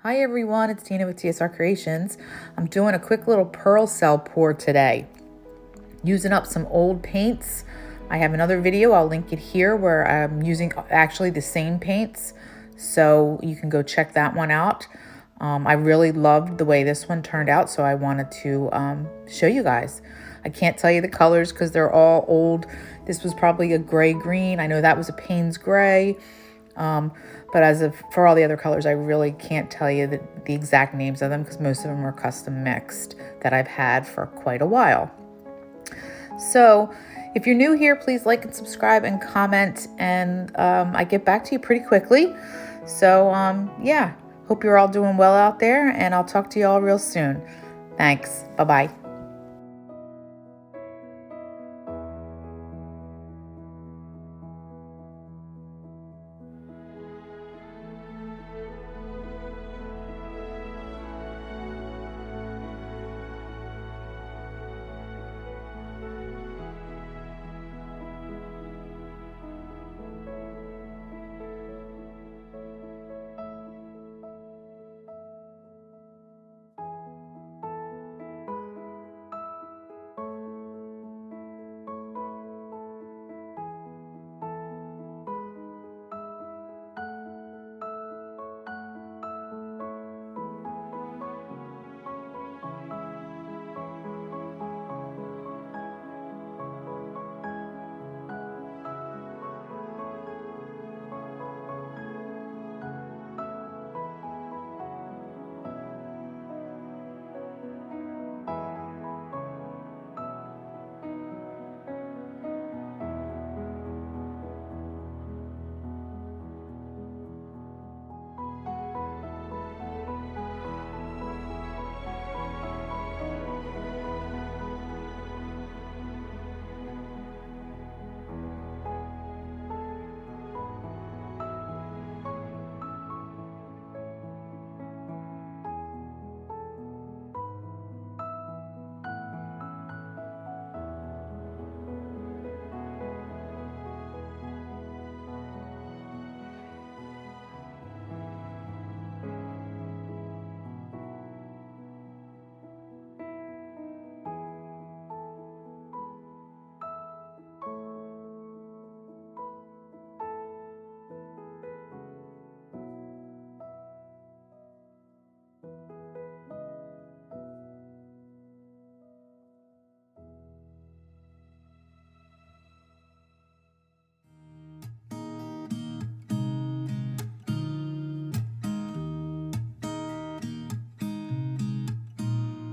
Hi everyone, it's Tina with TSR Creations. I'm doing a quick little pearl cell pour today. Using up some old paints. I have another video, I'll link it here, where I'm using actually the same paints. So you can go check that one out. I really loved the way this one turned out, so I wanted to show you guys. I can't tell you the colors because they're all old. This was probably a gray green. I know that was a Payne's gray. But for all the other colors, I really can't tell you the exact names of them because most of them are custom mixed that I've had for quite a while. So if you're new here, please like and subscribe and comment, and I get back to you pretty quickly. So yeah, hope you're all doing well out there, and I'll talk to you all real soon. Thanks. Bye-bye.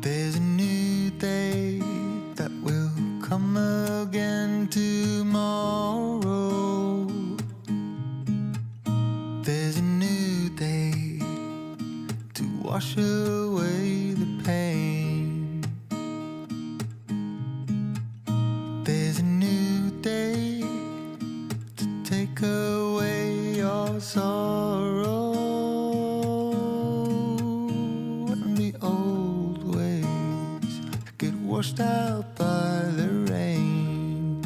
There's a new day that will come again tomorrow. There's a new day to wash away the pain. There's a new day to take away your sorrow. And the old ways get washed out by the rain.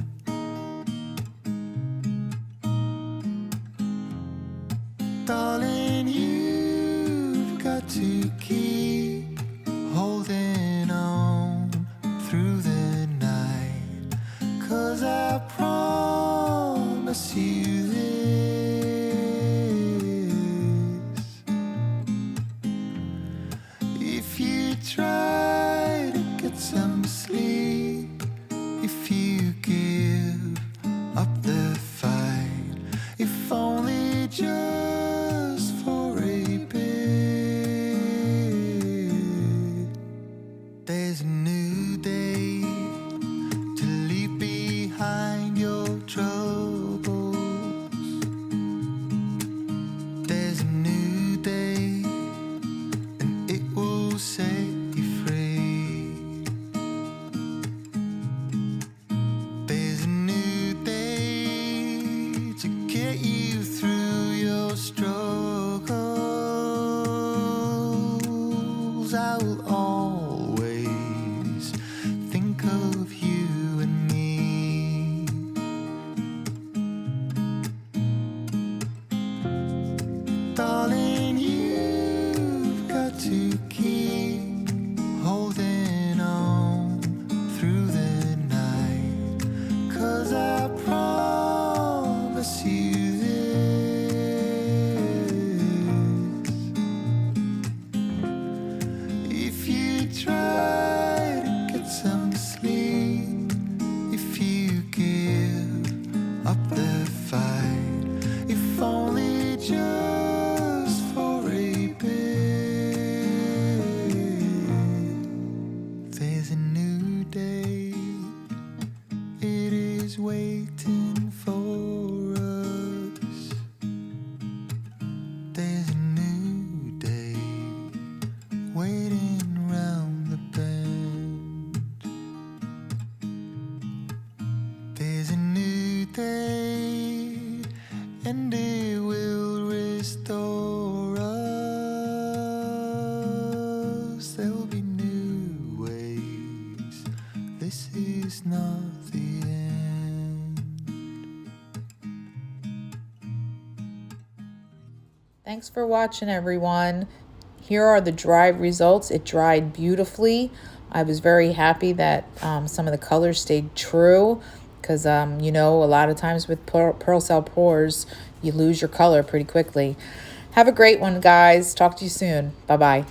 Darling, you've got to keep holding on through the night, 'cause I promise you this: if you try to get some sleep, if you give up the fight, if only just for a bit, there's a new day to leave behind your troubles. and it will restore us. There'll be new ways. This is not the end. Thanks for watching, everyone. Here are the dried results. It dried beautifully. I was very happy that some of the colors stayed true because, you know, a lot of times with pearl cell pours, you lose your color pretty quickly. Have a great one, guys. Talk to you soon. Bye-bye.